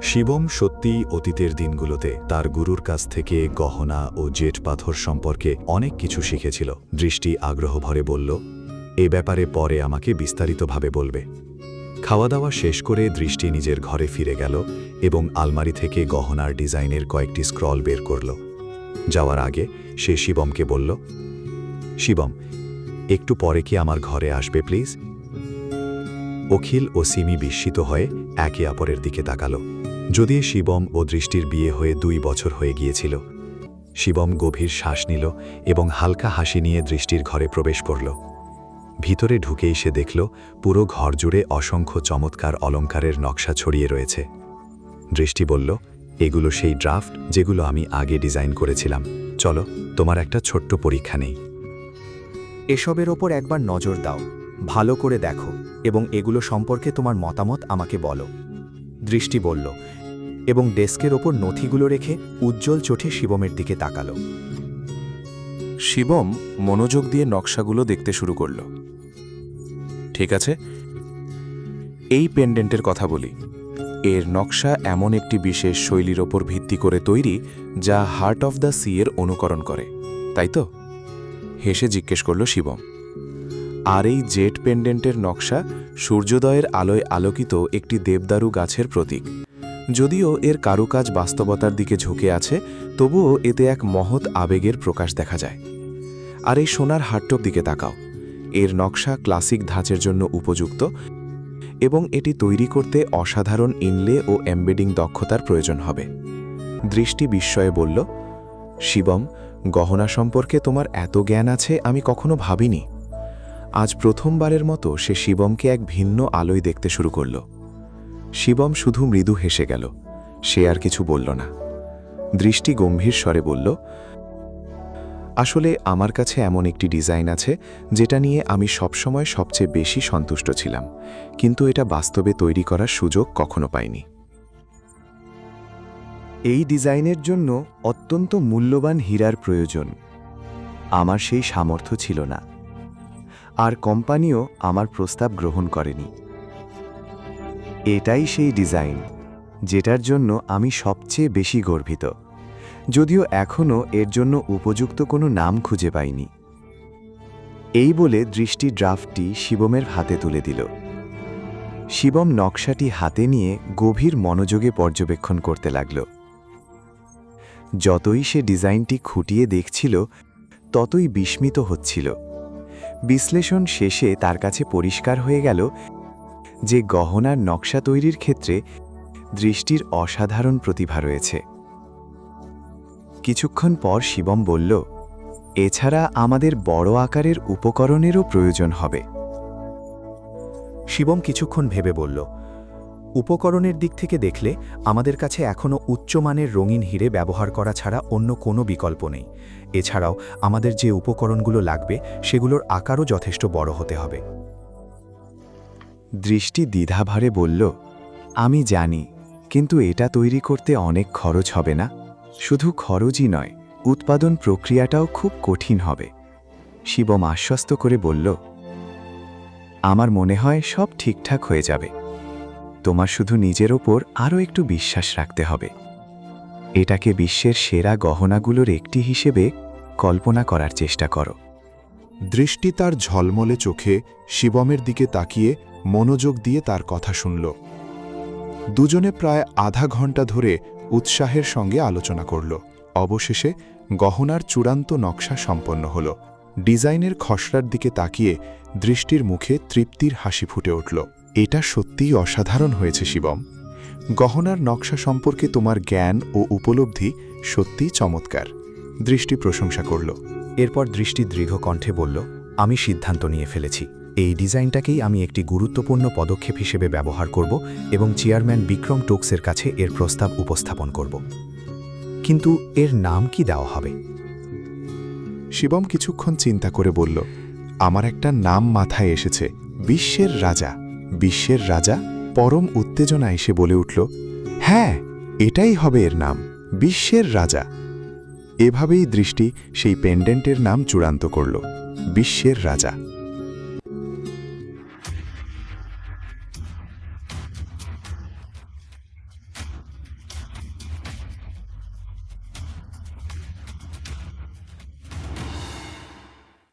শিবম সত্যিই অতীতের দিনগুলোতে তার গুরুর কাছ থেকে গহনা ও জেট পাথর সম্পর্কে অনেক কিছু শিখেছিল। দৃষ্টি আগ্রহ ভরে বলল, এ ব্যাপারে পরে আমাকে বিস্তারিতভাবে বলবে। খাওয়া দাওয়া শেষ করে দৃষ্টি নিজের ঘরে ফিরে গেল এবং আলমারি থেকে গহনার ডিজাইনের কয়েকটি স্ক্রল বের করল। যাওয়ার আগে সে শিবমকে বলল, শিবম, একটু পরে কি আমার ঘরে আসবে প্লিজ? অখিল ও সিমি বিস্মিত হয়ে একে অপরের দিকে তাকালো। যদিও শিবম ও দৃষ্টির বিয়ে হয়ে 2 বছর হয়ে গিয়েছিল। শিবম গভীর শ্বাস নিল এবং হালকা হাসি নিয়ে দৃষ্টির ঘরে প্রবেশ করল। ভিতরে ঢুকেই সে দেখল পুরো ঘর জুড়ে অসংখ্য চমৎকার অলংকারের নকশা ছড়িয়ে রয়েছে। দৃষ্টি বলল, এগুলো সেই ড্রাফট যেগুলো আমি আগে ডিজাইন করেছিলাম। চলো, তোমার একটা ছোট্ট পরীক্ষা নেই। এসবের ওপর একবার নজর দাও, ভালো করে দেখো এবং এগুলো সম্পর্কে তোমার মতামত আমাকে বলো, দৃষ্টি বলল এবং ডেস্কের ওপর নথিগুলো রেখে উজ্জ্বল চোখে শিবমের দিকে তাকালো। শিবম মনোযোগ দিয়ে নকশাগুলো দেখতে শুরু করল। ঠিক আছে, এই পেন্ডেন্টের কথা বলি। এর নকশা এমন একটি বিশেষ শৈলীর ওপর ভিত্তি করে তৈরি যা হার্ট অফ দ্য সি এর অনুকরণ করে, তাই তো? হেসে জিজ্ঞেস করল শিবম। আর এই জেট পেন্ডেন্টের নকশা সূর্যোদয়ের আলোয় আলোকিত একটি দেবদারু গাছের প্রতীক। যদিও এর কারুকাজ বাস্তবতার দিকে ঝুঁকে আছে, তবুও এতে এক মহৎ আবেগের প্রকাশ দেখা যায়। আর এই সোনার হাট্টর দিকে তাকাও। এর নকশা ক্লাসিক ধাঁচের জন্য উপযুক্ত এবং এটি তৈরি করতে অসাধারণ ইনলে ও এমবেডিং দক্ষতার প্রয়োজন হবে। দৃষ্টি বিস্ময়ে বলল, শিবম, গহনা সম্পর্কে তোমার এত জ্ঞান আছে আমি কখনো ভাবিনি। আজ প্রথমবারের মতো সে শিবমকে এক ভিন্ন আলোয় দেখতে শুরু করল। শিবম শুধু মৃদু হেসে গেল, সে আর কিছু বলল না। দৃষ্টি গম্ভীর স্বরে বলল, আসলে আমার কাছে এমন একটি ডিজাইন আছে যেটা নিয়ে আমি সবসময় সবচেয়ে বেশি সন্তুষ্ট ছিলাম, কিন্তু এটা বাস্তবে তৈরি করার সুযোগ কখনো পাইনি। এই ডিজাইনের জন্য অত্যন্ত মূল্যবান হীরার প্রয়োজন। আমার সেই সামর্থ্য ছিল না, আর কোম্পানিও আমার প্রস্তাব গ্রহণ করেনি। এটাই সেই ডিজাইন যেটার জন্য আমি সবচেয়ে বেশি গর্বিত, যদিও এখনও এর জন্য উপযুক্ত কোনো নাম খুঁজে পাইনি। এই বলে দৃষ্টি ড্রাফটটি শিবমের হাতে তুলে দিল। শিবম নকশাটি হাতে নিয়ে গভীর মনোযোগে পর্যবেক্ষণ করতে লাগল। যতই সে ডিজাইনটি খুঁটিয়ে দেখছিল, ততই বিস্মিত হচ্ছিল। বিশ্লেষণ শেষে তার কাছে পরিষ্কার হয়ে গেল যে গহনার নকশা তৈরির ক্ষেত্রে দৃষ্টির অসাধারণ প্রতিভা রয়েছে। কিছুক্ষণ পর শিবম বলল, এছাড়া আমাদের বড় আকারের উপকরণেরও প্রয়োজন হবে। শিবম কিছুক্ষণ ভেবে বলল, উপকরণের দিক থেকে দেখলে আমাদের কাছে এখনও উচ্চমানের রঙিন হিরে ব্যবহার করা ছাড়া অন্য কোনো বিকল্প নেই। এছাড়াও আমাদের যে উপকরণগুলো লাগবে সেগুলোর আকারও যথেষ্ট বড় হতে হবে। দৃষ্টি দ্বিধাভারে বলল, আমি জানি, কিন্তু এটা তৈরি করতে অনেক খরচ হবে না? শুধু খরচই নয়, উৎপাদন প্রক্রিয়াটাও খুব কঠিন হবে। শিবম আশ্বস্ত করে বলল, আমার মনে হয় সব ঠিকঠাক হয়ে যাবে। তোমার শুধু নিজের ওপর আরও একটু বিশ্বাস রাখতে হবে। এটাকে বিশ্বের সেরা গহনাগুলোর একটি হিসেবে কল্পনা করার চেষ্টা করো। দৃষ্টি তার ঝলমলে চোখে শিবমের দিকে তাকিয়ে মনোযোগ দিয়ে তার কথা শুনল। দুজনে প্রায় আধা ঘন্টা ধরে উৎসাহের সঙ্গে আলোচনা করল। অবশেষে গহনার চূড়ান্ত নকশা সম্পন্ন হল। ডিজাইনের খসড়ার দিকে তাকিয়ে দৃষ্টির মুখে তৃপ্তির হাসি ফুটে উঠল। এটা সত্যিই অসাধারণ হয়েছে শিবম। গহনার নকশা সম্পর্কে তোমার জ্ঞান ও উপলব্ধি সত্যিই চমৎকার, দৃষ্টি প্রশংসা করল। এরপর দৃষ্টি দৃঢ় কণ্ঠে বলল, আমি সিদ্ধান্ত নিয়ে ফেলেছি। এই ডিজাইনটাকেই আমি একটি গুরুত্বপূর্ণ পদক্ষেপ হিসেবে ব্যবহার করব এবং চেয়ারম্যান বিক্রম টোকসের কাছে এর প্রস্তাব উপস্থাপন করব। কিন্তু এর নাম কি দেওয়া হবে? শিবম কিছুক্ষণ চিন্তা করে বলল, আমার একটা নাম মাথায় এসেছে, বিশ্বের রাজা। বিশ্বের রাজা? পরম উত্তেজনা এসে বলে উঠল, হ্যাঁ, এটাই হবে এর নাম, বিশ্বের রাজা। এভাবেই দৃষ্টি সেই পেন্ডেন্টের নাম চূড়ান্ত করল, বিশ্বের রাজা।